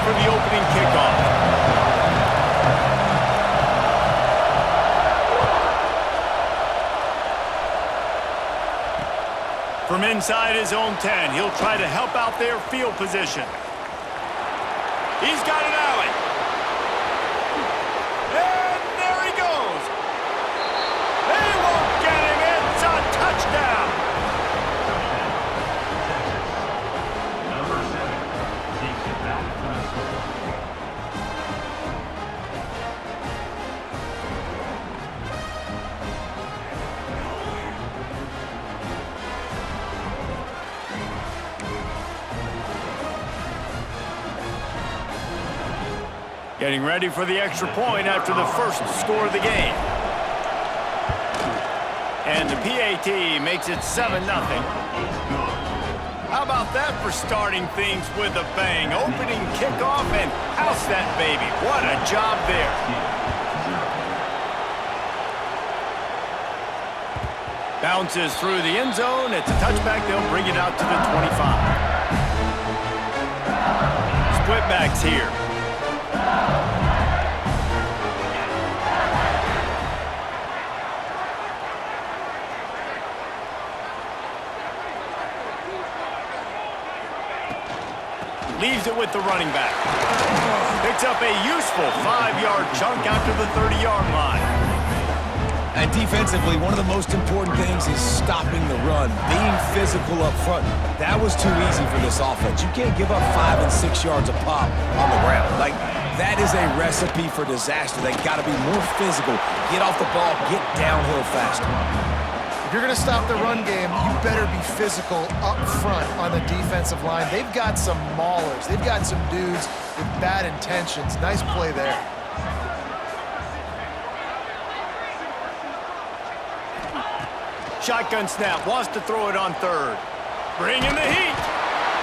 for the opening kickoff. From inside his own 10, he'll try to help out their field position. He's got an alley. And there he goes. They won't get him. It's a touchdown. Number 7 takes it back from the score. Getting ready for the extra point after the first score of the game. And the PAT makes it 7-0. How about that for starting things with a bang? Opening kickoff and house that baby. What a job there. Bounces through the end zone. It's a touchback. They'll bring it out to the 25. Split backs here. Leaves it with the running back. Picks up a useful 5-yard chunk after the 30-yard line. And defensively, one of the most important things is stopping the run, being physical up front. That was too easy for this offense. You can't give up 5 and 6 yards a pop on the ground. Like, that is a recipe for disaster. They got to be more physical, get off the ball, get downhill faster. If you're going to stop the run game, you better be physical up front on the defensive line. They've got some maulers. They've got some dudes with bad intentions. Nice play there. Shotgun snap, wants to throw it on third. Bringing the heat.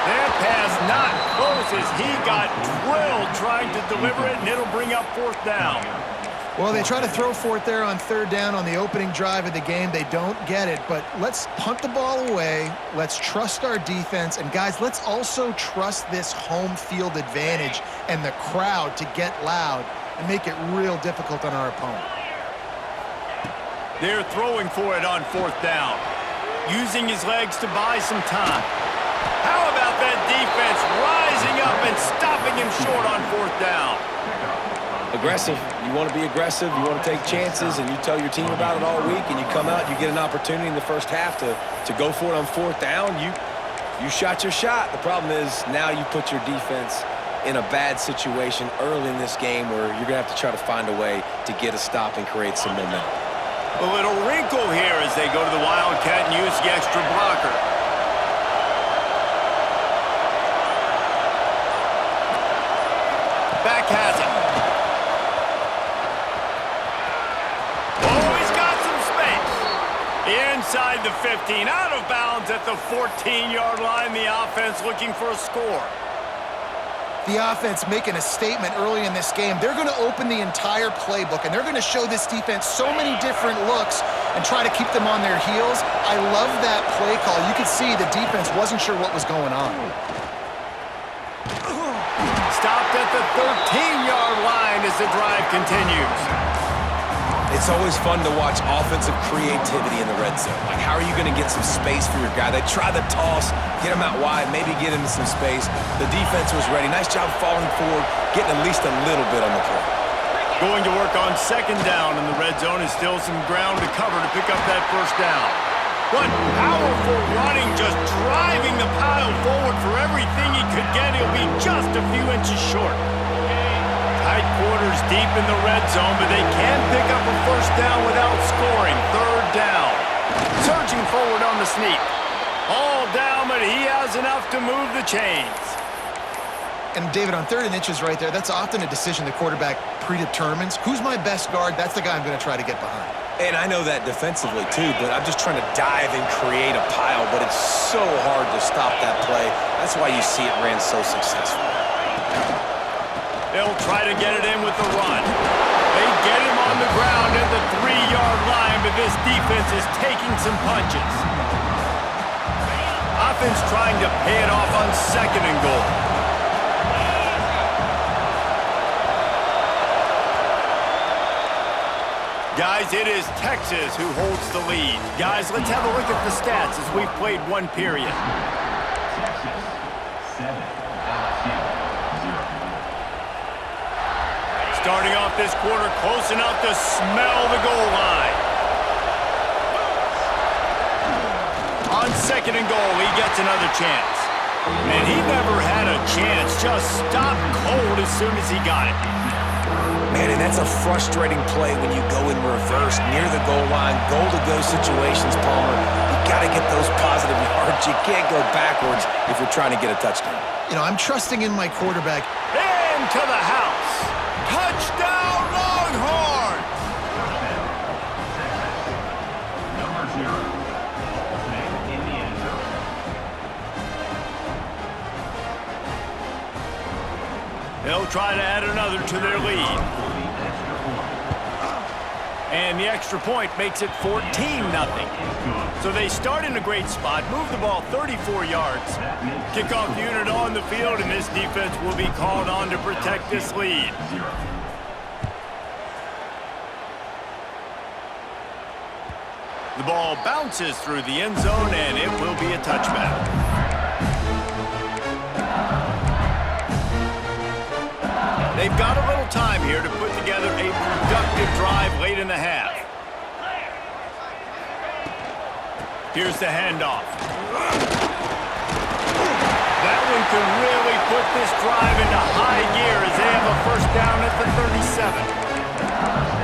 That pass not close as he got drilled trying to deliver it, and it'll bring up fourth down. Well, they try to throw for it there on third down on the opening drive of the game. They don't get it, but let's punt the ball away. Let's trust our defense. And, guys, let's also trust this home field advantage and the crowd to get loud and make it real difficult on our opponent. They're throwing for it on fourth down, using his legs to buy some time. How about that defense rising up and stopping him short on fourth down? Aggressive. You want to be aggressive. You want to take chances, and you tell your team about it all week, and you come out, you get an opportunity in the first half to go for it on fourth down. You shot your shot. The problem is now you put your defense in a bad situation early in this game where you're going to have to try to find a way to get a stop and create some momentum. A little wrinkle here as they go to the Wildcat and use the extra blocker. Back has it. Oh, he's got some space. Inside the 15, out of bounds at the 14-yard line. The offense looking for a score. The offense making a statement early in this game. They're going to open the entire playbook, and they're going to show this defense so many different looks and try to keep them on their heels. I love that play call. You could see the defense wasn't sure what was going on. Stopped at the 13-yard line as the drive continues. It's always fun to watch offensive creativity in the red zone. Like, how are you going to get some space for your guy? They try the toss, get him out wide, maybe get into some space. The defense was ready. Nice job falling forward, getting at least a little bit on the play. Going to work on second down in the red zone is still some ground to cover to pick up that first down. What powerful running, just driving the pile forward for everything he could get. He'll be just a few inches short. Tight quarters deep in the red zone, but they can pick up a first down without scoring. Third down. Surging forward on the sneak. All down, but he has enough to move the chains. And, David, on 3rd and inches right there, that's often a decision the quarterback predetermines. Who's my best guard? That's the guy I'm going to try to get behind. And I know that defensively, too, but I'm just trying to dive and create a pile, but it's so hard to stop that play. That's why you see it ran so successfully. They'll try to get it in with the run. They get him on the ground at the 3-yard line, but this defense is taking some punches. Offense trying to pay it off on 2nd and goal. Guys, it is Texas who holds the lead. Guys, let's have a look at the stats as we've played one period. Texas 7, LSU 0. Starting off this quarter, close enough to smell the goal line. On second and goal, he gets another chance. And he never had a chance, just stopped cold as soon as he got it. Man, and that's a frustrating play when you go in reverse near the goal line, goal-to-go situations, Palmer. You got to get those positive yards. You can't go backwards if you're trying to get a touchdown. You know, I'm trusting in my quarterback. Into the house. Touchdown, Longhorns! Number 0. Ball's made in the end zone. They'll try to add another to their lead. And the extra point makes it 14-0. So they start in a great spot, move the ball 34 yards. Kickoff unit on the field, and this defense will be called on to protect this lead. The ball bounces through the end zone, and it will be a touchback. They've got a little time here to put together a productive drive late in the half. Here's the handoff. That one could really put this drive into high gear as they have a first down at the 37.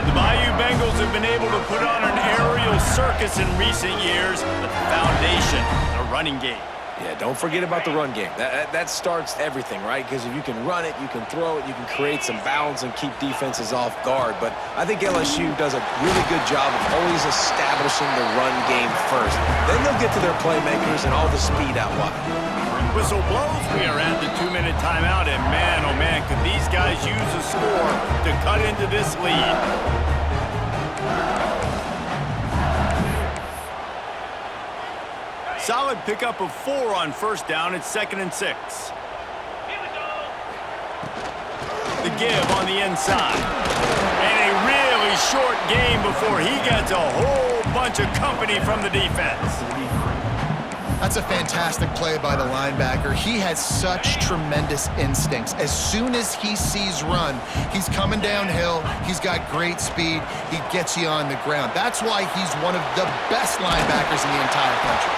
The Bayou Bengals have been able to put on an aerial circus in recent years, but the foundation, the running game. Yeah, don't forget about the run game. That starts everything, right? Because if you can run it, you can throw it, you can create some balance and keep defenses off guard. But I think LSU does a really good job of always establishing the run game first. Then they'll get to their playmakers and all the speed out wide. Whistle blows. We are at the 2-minute timeout, and man, oh man, could these guys use a score to cut into this lead. Solid pickup of 4 on first down. It's 2nd and 6. The give on the inside. And a really short game before he gets a whole bunch of company from the defense. That's a fantastic play by the linebacker. He has such tremendous instincts. As soon as he sees run, he's coming downhill. He's got great speed. He gets you on the ground. That's why he's one of the best linebackers in the entire country.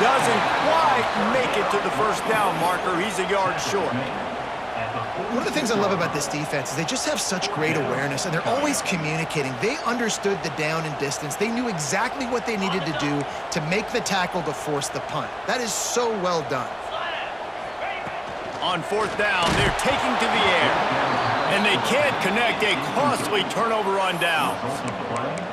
Doesn't quite make it to the first down marker. He's a yard short. One of the things I love about this defense is they just have such great awareness, and they're always communicating. They understood the down and distance. They knew exactly what they needed to do to make the tackle to force the punt. That is so well done. On fourth down, they're taking to the air, and they can't connect. A costly turnover on downs.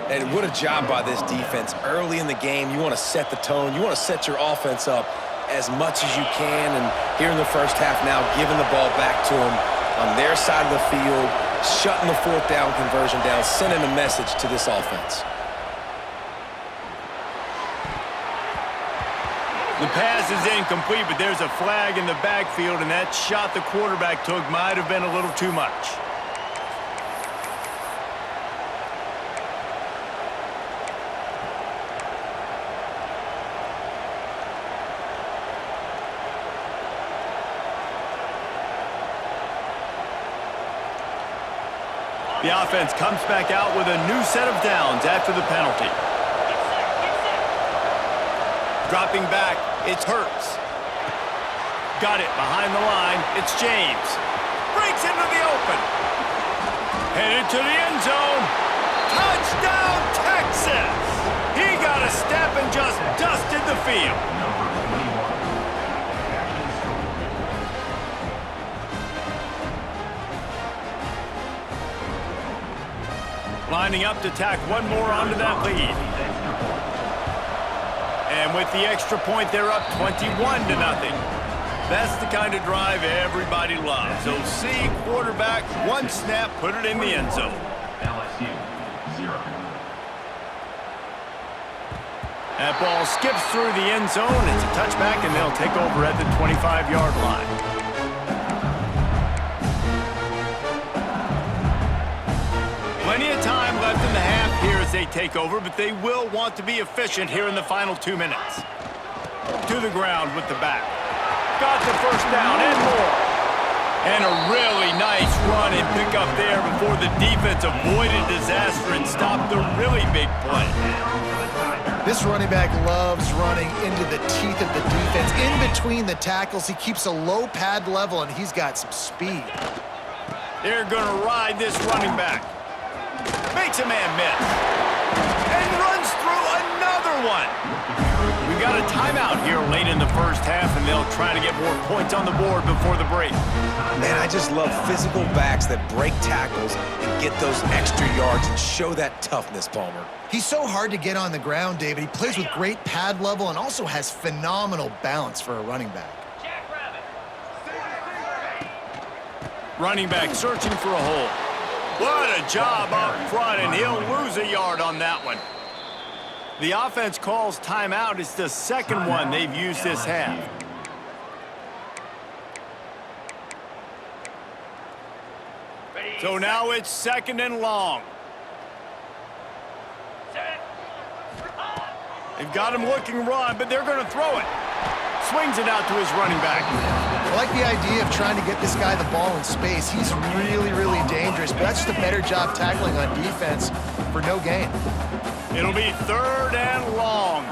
And what a job by this defense. Early in the game, you want to set the tone. You want to set your offense up as much as you can. And here in the first half now, giving the ball back to them on their side of the field, shutting the fourth down conversion down, sending a message to this offense. The pass is incomplete, but there's a flag in the backfield, and that shot the quarterback took might have been a little too much. The offense comes back out with a new set of downs after the penalty. Dropping back, it's Hurts. Got it behind the line, it's James. Breaks into the open. Headed to the end zone. Touchdown, Texas! He got a step and just dusted the field. Lining up to tack one more onto that lead. And with the extra point, they're up 21-0. That's the kind of drive everybody loves. So see, quarterback, one snap, put it in the end zone. LSU 0. That ball skips through the end zone. It's a touchback, and they'll take over at the 25-yard line. Plenty of time left in the half here. they take over, but they will want to be efficient here in the final 2 minutes. To the ground with the back. Got the first down and more. And a really nice run and pick up there before the defense avoided disaster and stopped the really big play. This running back loves running into the teeth of the defense. In between the tackles, he keeps a low pad level, and he's got some speed. They're going to ride this running back. Makes a man miss. And runs through another one. We got a timeout here late in the first half, and they'll try to get more points on the board before the break. Man, I just love physical backs that break tackles and get those extra yards and show that toughness, Palmer. He's so hard to get on the ground, David. He plays with great pad level and also has phenomenal balance for a running back. Running back searching for a hole. What a job up front, and he'll lose a yard on that one. The offense calls timeout. It's the second one they've used this half. So now it's second and long. They've got him looking run, but they're going to throw it. Swings it out to his running back. I like the idea of trying to get this guy the ball in space. He's really, really dangerous, but that's just a better job tackling on defense for no gain. It'll be third and long.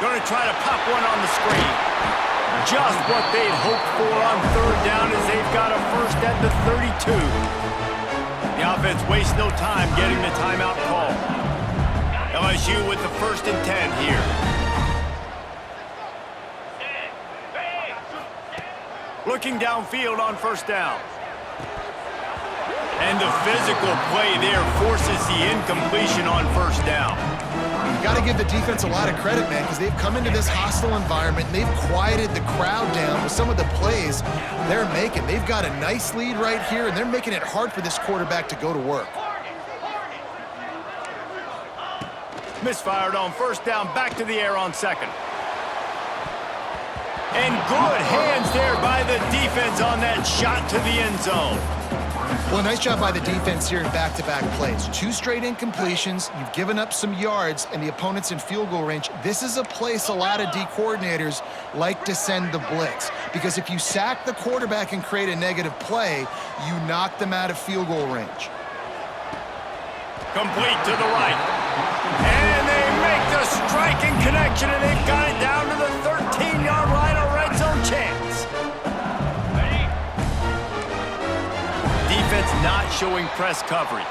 Going to try to pop one on the screen. Just what they'd hoped for on third down as they've got a first at the 32. The offense wastes no time getting the timeout call. LSU with the first and 10 here. Looking downfield on first down. And the physical play there forces the incompletion on first down. Got to give the defense a lot of credit, man, because they've come into this hostile environment and they've quieted the crowd down with some of the plays they're making. They've got a nice lead right here, and they're making it hard for this quarterback to go to work. Misfired on first down, back to the air on second. And good hands there by the defense on that shot to the end zone. Well, nice job by the defense here in back-to-back plays. 2 straight incompletions, you've given up some yards, and the opponent's in field goal range. This is a place a lot of D coordinators like to send the blitz, because if you sack the quarterback and create a negative play, you knock them out of field goal range. Complete to the right. And they make the striking connection, and they've got it down to the 13-yard line, a red zone chance. Defense not showing press coverage.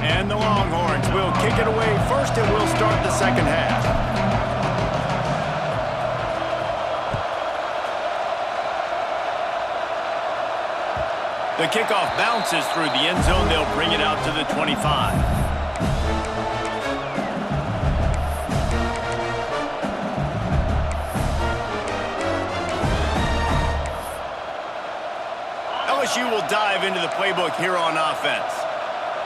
And the Longhorns will kick it away first, and we'll start the second half. The kickoff bounces through the end zone. They'll bring it out to the 25. LSU will dive into the playbook here on offense.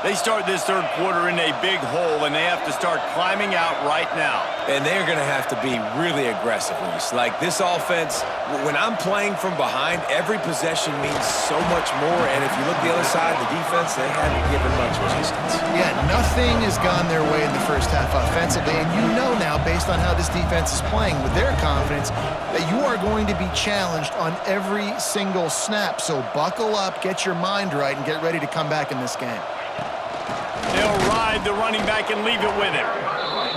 They start this third quarter in a big hole, and they have to start climbing out right now. And they're going to have to be really aggressive, Reese. Like this offense, when I'm playing from behind, every possession means so much more. And if you look the other side, the defense, they haven't given much resistance. Yeah, nothing has gone their way in the first half offensively. And you know now, based on how this defense is playing with their confidence, that you are going to be challenged on every single snap. So buckle up, get your mind right, and get ready to come back in this game. They'll ride the running back and leave it with him.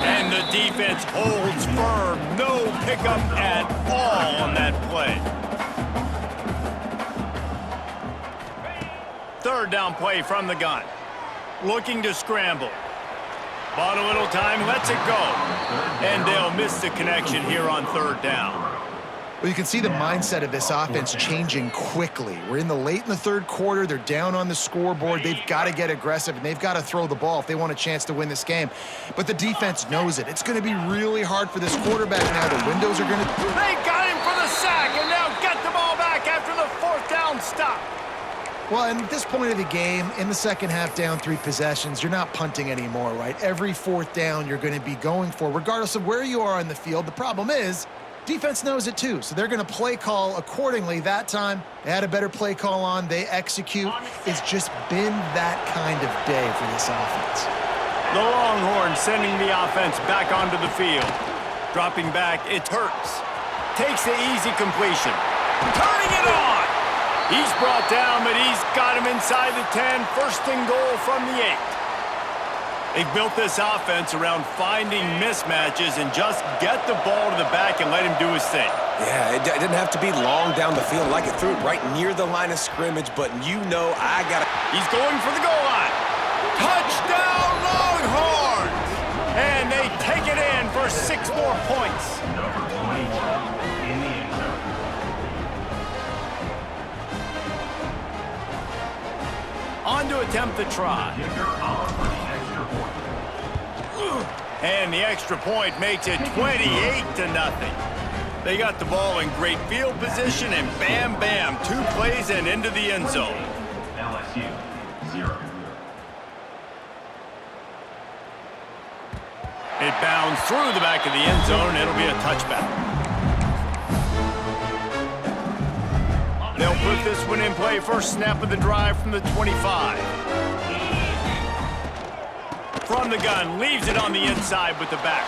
And the defense holds firm. No pickup at all on that play. Third down play from the gun. Looking to scramble. Bought a little time, lets it go. And they'll miss the connection here on third down. Well, you can see the mindset of this offense changing quickly. We're in the third quarter. They're down on the scoreboard. They've got to get aggressive, and they've got to throw the ball if they want a chance to win this game. But the defense knows it. It's going to be really hard for this quarterback now. The windows are going to... They got him for the sack, and now get the ball back after the fourth down stop. Well, and at this point of the game, in the second half, down 3 possessions, you're not punting anymore, right? Every fourth down you're going to be going for, regardless of where you are on the field. The problem is, defense knows it too, so they're going to play call accordingly. That time, they had a better play call on. They execute. It's just been that kind of day for this offense. The Longhorns sending the offense back onto the field. Dropping back, it hurts. Takes the easy completion. Turning it on! He's brought down, but he's got him inside the 10. First and goal from the 8. They've built this offense around finding mismatches and just get the ball to the back and let him do his thing. Yeah, it didn't have to be long down the field. Like it threw it right near the line of scrimmage, but you know I got to... He's going for the goal line. Touchdown, Longhorns! And they take it in for 6 more points. Number 22 in the end zone. On to attempt the try. Kicker on for the extra point. And the extra point makes it 28-0. They got the ball in great field position, and bam, bam, 2 plays and into the end zone. LSU 0. It bounds through the back of the end zone. It'll be a touchback. They'll put this one in play. First snap of the drive from the 25. From the gun, leaves it on the inside with the back.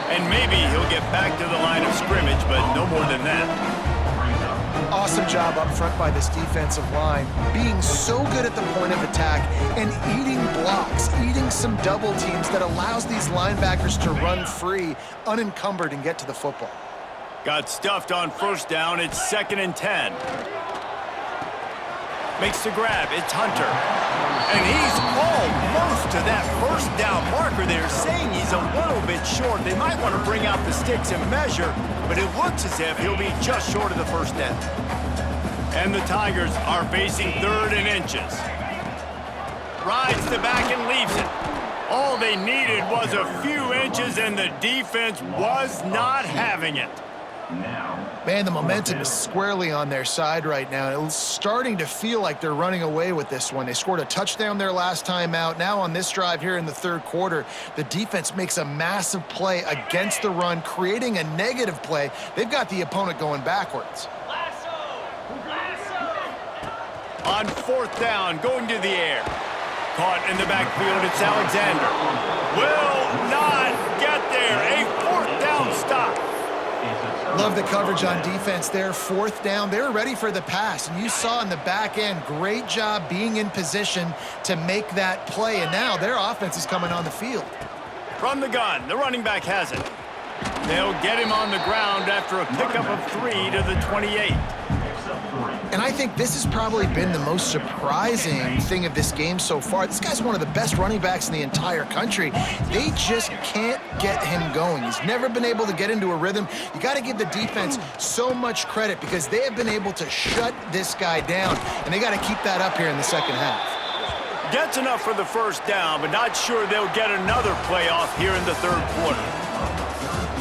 And maybe he'll get back to the line of scrimmage, but no more than that. Awesome job up front by this defensive line, being so good at the point of attack and eating blocks, eating some double teams that allows these linebackers to run free, unencumbered, and get to the football. Got stuffed on first down. It's 2nd and 10. Makes the grab. It's Hunter. And he's almost to that first down marker there, saying he's a little bit short. They might want to bring out the sticks and measure, but it looks as if he'll be just short of the first down. And the Tigers are facing 3rd and inches. Rides the back and leaves it. All they needed was a few inches, and the defense was not having it. Man, the momentum is squarely on their side right now. It's starting to feel like they're running away with this one. They scored a touchdown their last time out. Now on this drive here in the 3rd quarter, the defense makes a massive play against the run, creating a negative play. They've got the opponent going backwards. On 4th down, going to the air. Caught in the backfield, it's Alexander. Will not get there. A 4th down stop. Love the coverage on defense there. 4th down, they were ready for the pass. And you saw in the back end, great job being in position to make that play. And now their offense is coming on the field. From the gun, the running back has it. They'll get him on the ground after a pickup of 3 to the 28. And I think this has probably been the most surprising thing of this game so far. This guy's one of the best running backs in the entire country. They just can't get him going. He's never been able to get into a rhythm. You got to give the defense so much credit because they have been able to shut this guy down, and they got to keep that up here in the second half. Gets enough for the first down, but not sure they'll get another playoff here in the 3rd quarter.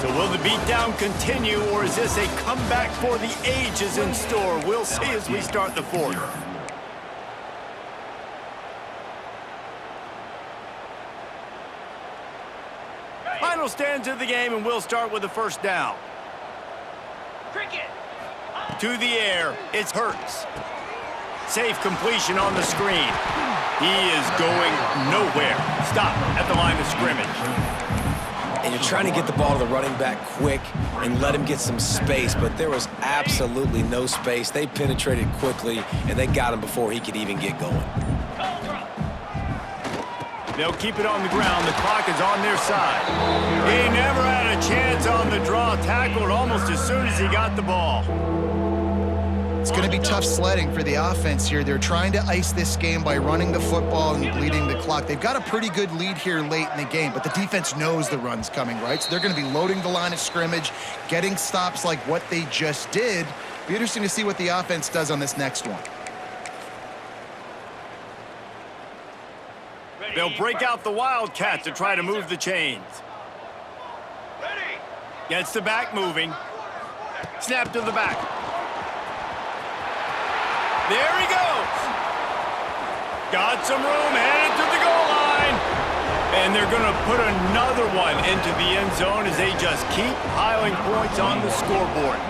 So will the beatdown continue, or is this a comeback for the ages in store? We'll see as we start the 4th. Final stands of the game, and we'll start with the first down. To the air, it's Hurts. Safe completion on the screen. He is going nowhere. Stop at the line of scrimmage. And you're trying to get the ball to the running back quick and let him get some space, but there was absolutely no space. They penetrated quickly, and they got him before he could even get going. They'll keep it on the ground. The clock is on their side. He never had a chance on the draw. Tackled almost as soon as he got the ball. It's going to be tough sledding for the offense here. They're trying to ice this game by running the football and bleeding the clock. They've got a pretty good lead here late in the game, but the defense knows the run's coming, right? So they're going to be loading the line of scrimmage, getting stops like what they just did. Be interesting to see what the offense does on this next one. They'll break out the Wildcat to try to move the chains. Gets the back moving. Snap to the back. There he goes. got some room, headed to the goal line. And they're going to put another one into the end zone as they just keep piling points on the scoreboard.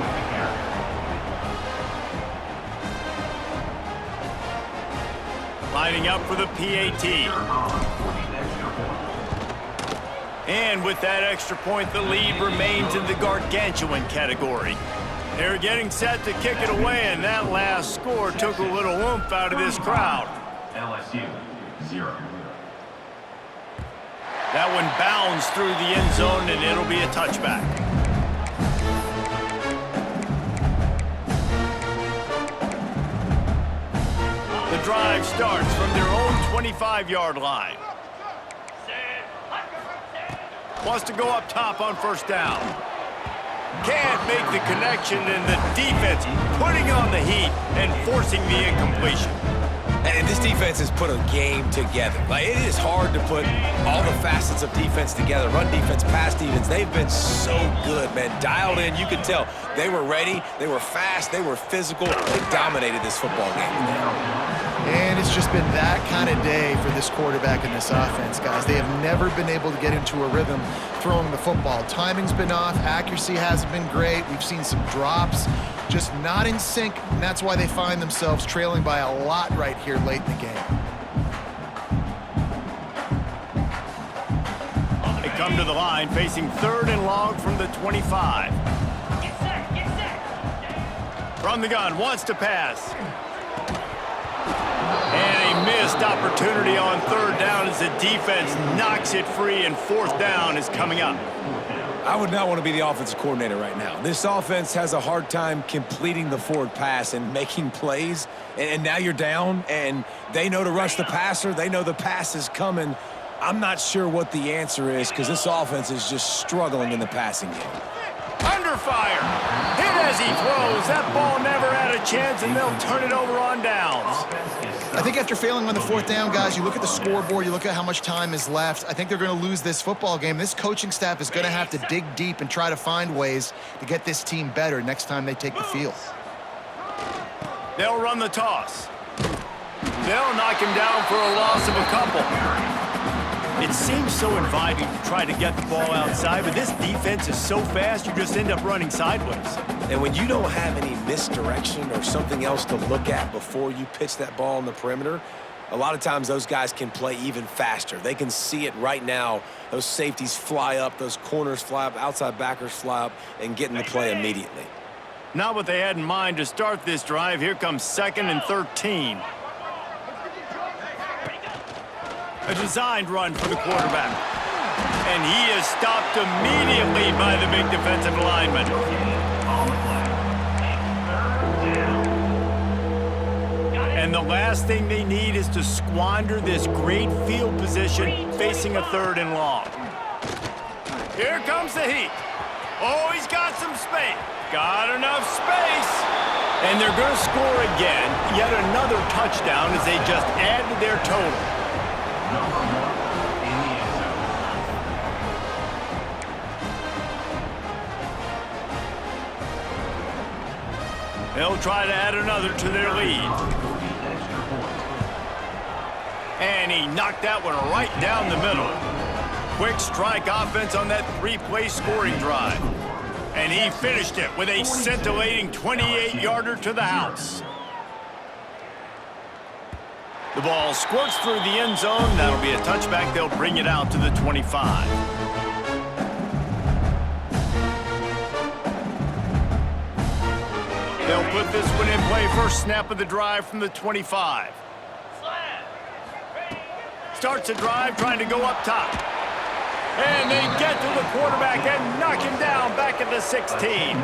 Lining up for the PAT. And with that extra point, the lead remains in the gargantuan category. They're getting set to kick it away, and that last score took a little oomph out of this crowd. LSU 0. That one bounds through the end zone, and it'll be a touchback. The drive starts from their own 25-yard line. Wants to go up top on first down. Can't make the connection, and the defense putting on the heat and forcing the incompletion. And this defense has put a game together. Like, it is hard to put all the facets of defense together. Run defense, pass defense. They've been so good, man. Dialed in. You could tell they were ready. They were fast. They were physical. They dominated this football game. And it's just been that kind of day for this quarterback and this offense, guys. They have never been able to get into a rhythm throwing the football. Timing's been off. Accuracy hasn't been great. We've seen some drops, just not in sync, and that's why they find themselves trailing by a lot right here late in the game. They come to the line facing 3rd and long from the 25. From the gun, wants to pass. And a missed opportunity on 3rd down as the defense knocks it free, and 4th down is coming up. I would not want to be the offensive coordinator right now. This offense has a hard time completing the forward pass and making plays. And now you're down, and they know to rush the passer. They know the pass is coming. I'm not sure what the answer is because this offense is just struggling in the passing game. Under fire. Hit as he throws. That ball never had a chance, and they'll turn it over on downs. I think after failing on the 4th down, guys, you look at the scoreboard, you look at how much time is left. I think they're going to lose this football game. This coaching staff is going to have to dig deep and try to find ways to get this team better next time they take the field. They'll run the toss. They'll knock him down for a loss of a couple. It seems so inviting to try to get the ball outside, but this defense is so fast, you just end up running sideways. And when you don't have any misdirection or something else to look at before you pitch that ball on the perimeter, a lot of times those guys can play even faster. They can see it right now. Those safeties fly up, those corners fly up, outside backers fly up, and get in the play immediately. Not what they had in mind to start this drive. Here comes 2nd and 13. A designed run for the quarterback. And he is stopped immediately by the big defensive lineman. And the last thing they need is to squander this great field position facing a 3rd and long. Here comes the heat. Oh, he's got some space. Got enough space. And they're going to score again. Yet another touchdown as they just add to their total. Number 1 in the end zone. They'll try to add another to their lead. And he knocked that one right down the middle. Quick strike offense on that 3-play scoring drive. And he finished it with a scintillating 28-yarder to the house. The ball squirts through the end zone. That'll be a touchback. They'll bring it out to the 25. They'll put this one in play. First snap of the drive from the 25. Starts a drive trying to go up top. And they get to the quarterback and knock him down back at the 16.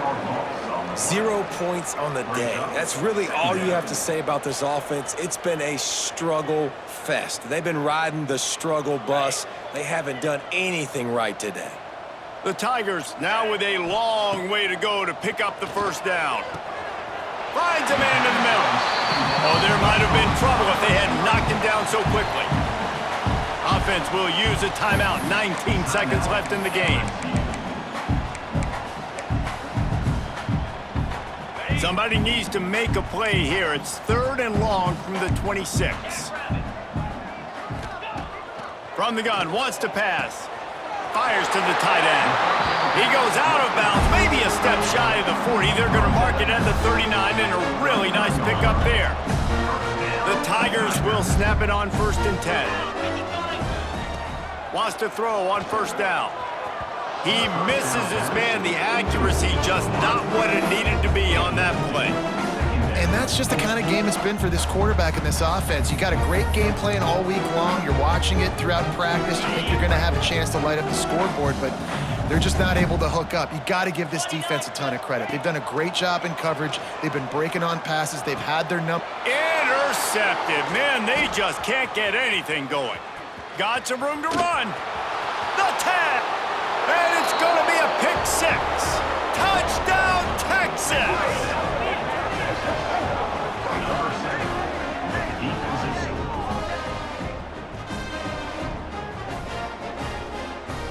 0 points on the day. That's really all you have to say about this offense. It's been a struggle fest. They've been riding the struggle bus. They haven't done anything right today. The Tigers now with a long way to go to pick up the first down. Finds a man in the middle. Oh, there might have been trouble if they had knocked him down so quickly. Offense will use a timeout. 19 seconds left in the game. Somebody needs to make a play here. It's 3rd and long from the 26. From the gun, wants to pass. Fires to the tight end. He goes out of bounds, maybe a step shy of the 40. They're going to mark it at the 39, and a really nice pickup there. The Tigers will snap it on 1st and 10. Wants to throw on 1st down. He misses his man. The accuracy just not what it needed to be on that play. And that's just the kind of game it's been for this quarterback in this offense. You got a great game plan all week long. You're watching it throughout practice. You think you're going to have a chance to light up the scoreboard, but they're just not able to hook up. You got to give this defense a ton of credit. They've done a great job in coverage. They've been breaking on passes. They've had their number. Intercepted. Man, they just can't get anything going. Got some room to run. The tap. And it's going to be a pick 6. Touchdown, Texas.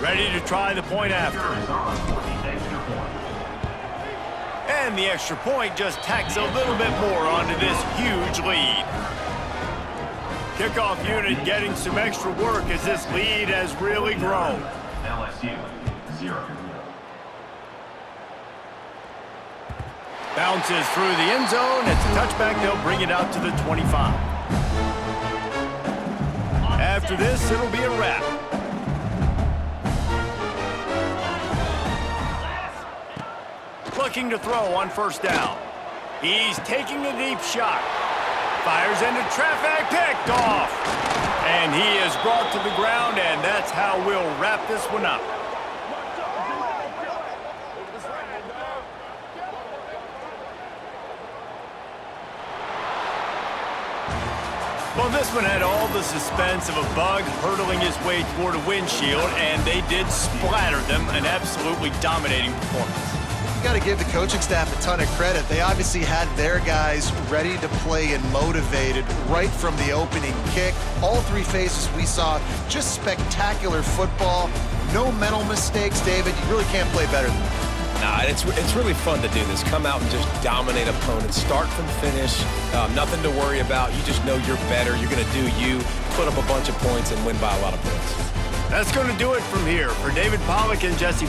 Ready to try the point after. And the extra point just tacks a little bit more onto this huge lead. Kickoff unit getting some extra work as this lead has really grown. LSU 0. Bounces through the end zone. It's a touchback. They'll bring it out to the 25. After this, it'll be a wrap. Looking to throw on 1st down. He's taking a deep shot. Fires into traffic, picked off. And he is brought to the ground, and that's how we'll wrap this one up. Well, this one had all the suspense of a bug hurtling his way toward a windshield, and they did splatter them, an absolutely dominating performance. You got to give the coaching staff a ton of credit. They obviously had their guys ready to play and motivated right from the opening kick. All 3 phases we saw, just spectacular football. No mental mistakes, David. You really can't play better than that. Nah, it's really fun to do this. Come out and just dominate opponents, start from finish. Nothing to worry about. You just know you're better. You're going to do you, put up a bunch of points, and win by a lot of points. That's going to do it from here. For David Pollack and Jesse